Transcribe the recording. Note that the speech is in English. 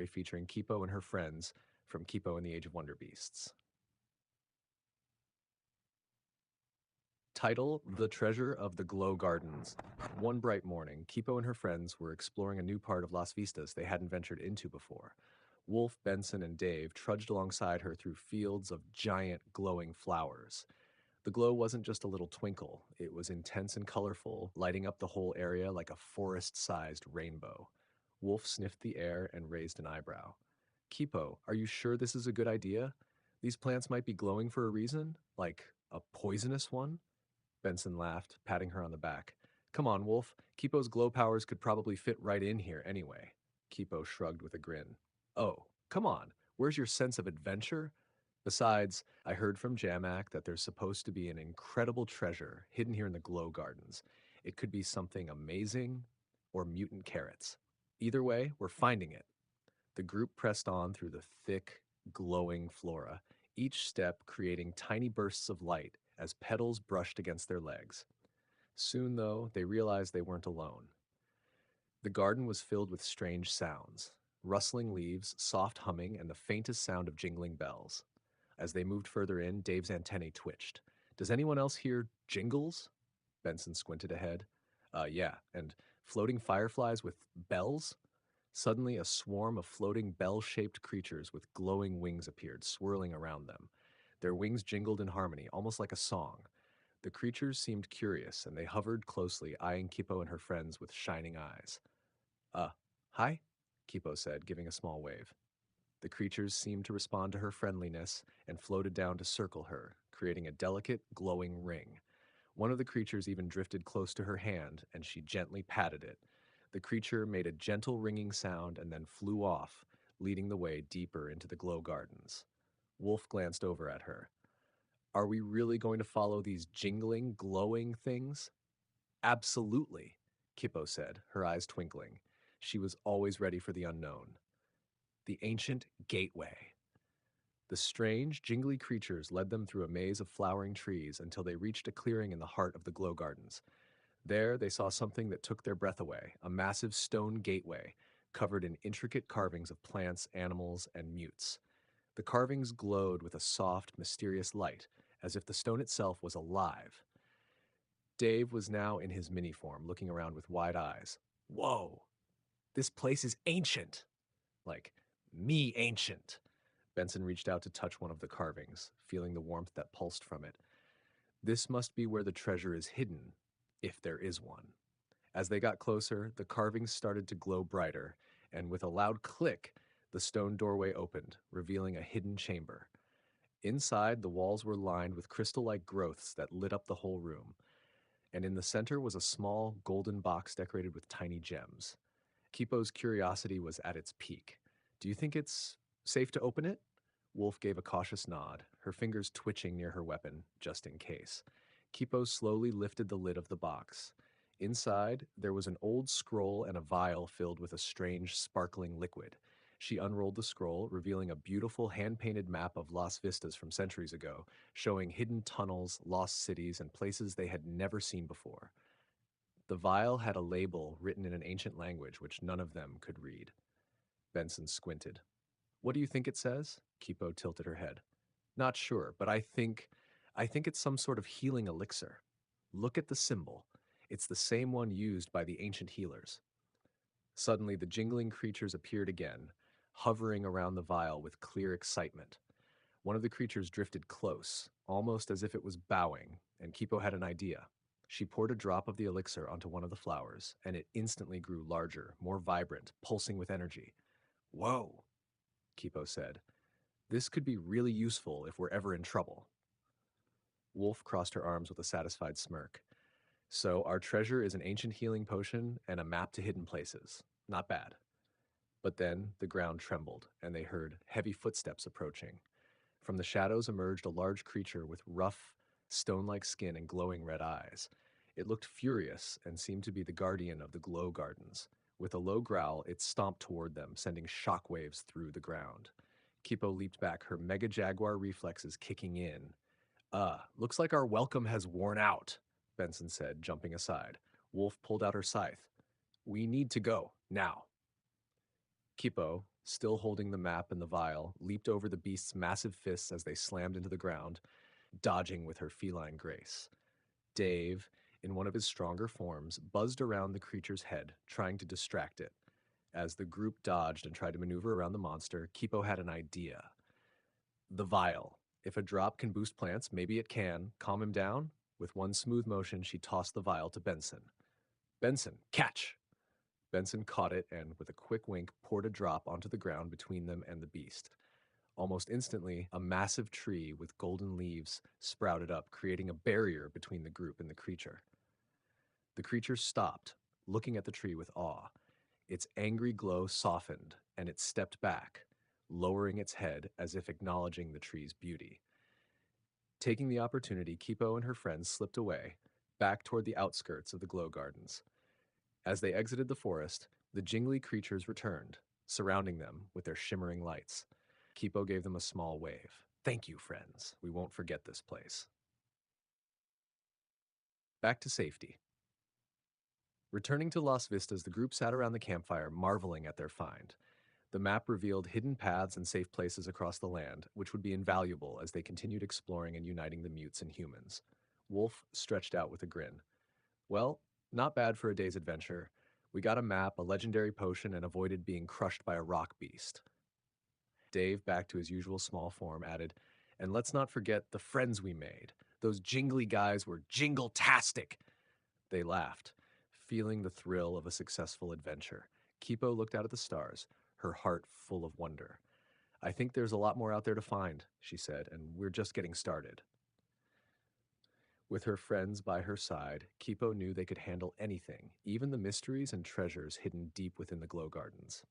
featuring Kipo and her friends from Kipo and the Age of Wonder Beasts. Title: The Treasure of the Glow Gardens. One bright morning, Kipo and her friends were exploring a new part of Las Vistas they hadn't ventured into before. Wolf, Benson, and Dave trudged alongside her through fields of giant glowing flowers. The glow wasn't just a little twinkle, it was intense and colorful, lighting up the whole area like a forest-sized rainbow. Wolf sniffed the air and raised an eyebrow. Kipo, are you sure this is a good idea? These plants might be glowing for a reason? Like a poisonous one? Benson laughed, patting her on the back. Come on, Wolf. Kipo's glow powers could probably fit right in here anyway. Kipo shrugged with a grin. Oh, come on. Where's your sense of adventure? Besides, I heard from Jamak that there's supposed to be an incredible treasure hidden here in the Glow Gardens. It could be something amazing or mutant carrots. Either way, we're finding it. The group pressed on through the thick, glowing flora, each step creating tiny bursts of light as petals brushed against their legs. Soon, though, they realized they weren't alone. The garden was filled with strange sounds: rustling leaves, soft humming, and the faintest sound of jingling bells. As they moved further in, Dave's antennae twitched. Does anyone else hear jingles? Benson squinted ahead. Yeah, and floating fireflies with bells? Suddenly, a swarm of floating bell-shaped creatures with glowing wings appeared, swirling around them. Their wings jingled in harmony, almost like a song. The creatures seemed curious, and they hovered closely, eyeing Kipo and her friends with shining eyes. Uh, Hi? Kipo said, giving a small wave. The creatures seemed to respond to her friendliness and floated down to circle her, creating a delicate, glowing ring. One of the creatures even drifted close to her hand, and she gently patted it. The creature made a gentle ringing sound and then flew off, leading the way deeper into the glow gardens. Wolf glanced over at her. Are we really going to follow these jingling, glowing things? Absolutely, Kipo said, her eyes twinkling. She was always ready for the unknown. The ancient gateway. The strange, jingly creatures led them through a maze of flowering trees until they reached a clearing in the heart of the glow gardens. There, they saw something that took their breath away: a massive stone gateway covered in intricate carvings of plants, animals, and mutes. The carvings glowed with a soft, mysterious light, as if the stone itself was alive. Dave was now in his mini form, looking around with wide eyes. Whoa! This place is ancient! Like, me ancient! Benson reached out to touch one of the carvings, feeling the warmth that pulsed from it. This must be where the treasure is hidden, if there is one. As they got closer, the carvings started to glow brighter, and with a loud click, the stone doorway opened, revealing a hidden chamber. Inside, the walls were lined with crystal-like growths that lit up the whole room, and in the center was a small, golden box decorated with tiny gems. Kipo's curiosity was at its peak. Do you think it's safe to open it? Wolf gave a cautious nod, her fingers twitching near her weapon, just in case. Kipo slowly lifted the lid of the box. Inside, there was an old scroll and a vial filled with a strange, sparkling liquid. She unrolled the scroll, revealing a beautiful hand-painted map of Las Vistas from centuries ago, showing hidden tunnels, lost cities, and places they had never seen before. The vial had a label written in an ancient language which none of them could read. Benson squinted. What do you think it says? Kipo tilted her head. Not sure, but I think it's some sort of healing elixir. Look at the symbol. It's the same one used by the ancient healers. Suddenly, the jingling creatures appeared again, hovering around the vial with clear excitement. One of the creatures drifted close, almost as if it was bowing, and Kipo had an idea. She poured a drop of the elixir onto one of the flowers, and it instantly grew larger, more vibrant, pulsing with energy. Whoa, Kipo said. This could be really useful if we're ever in trouble. Wolf crossed her arms with a satisfied smirk. So our treasure is an ancient healing potion and a map to hidden places. Not bad. But then the ground trembled, and they heard heavy footsteps approaching. From the shadows emerged a large creature with rough, stone-like skin and glowing red eyes. It looked furious and seemed to be the guardian of the glow gardens. With a low growl, it stomped toward them, sending shockwaves through the ground. Kipo leaped back, her mega jaguar reflexes kicking in. Looks like our welcome has worn out, Benson said, jumping aside. Wolf pulled out her scythe. We need to go, now. Kipo, still holding the map and the vial, leaped over the beast's massive fists as they slammed into the ground, dodging with her feline grace. Dave, in one of his stronger forms, buzzed around the creature's head, trying to distract it. As the group dodged and tried to maneuver around the monster, Kipo had an idea. The vial. If a drop can boost plants, maybe it can. Calm him down? With one smooth motion, she tossed the vial to Benson. Benson, catch! Benson caught it and, with a quick wink, poured a drop onto the ground between them and the beast. Almost instantly, a massive tree with golden leaves sprouted up, creating a barrier between the group and the creature. The creature stopped, looking at the tree with awe. Its angry glow softened, and it stepped back, lowering its head as if acknowledging the tree's beauty. Taking the opportunity, Kipo and her friends slipped away, back toward the outskirts of the glow gardens. As they exited the forest, the jingly creatures returned, surrounding them with their shimmering lights. Kipo gave them a small wave. Thank you, friends. We won't forget this place. Back to safety. Returning to Las Vistas, the group sat around the campfire, marveling at their find. The map revealed hidden paths and safe places across the land, which would be invaluable as they continued exploring and uniting the mutes and humans. Wolf stretched out with a grin. Well, not bad for a day's adventure. We got a map, a legendary potion, and avoided being crushed by a rock beast. Dave, back to his usual small form, added, and let's not forget the friends we made. Those jingly guys were jingle-tastic. They laughed, feeling the thrill of a successful adventure. Kipo looked out at the stars, her heart full of wonder. I think there's a lot more out there to find, she said, and we're just getting started. With her friends by her side, Kipo knew they could handle anything, even the mysteries and treasures hidden deep within the glow gardens.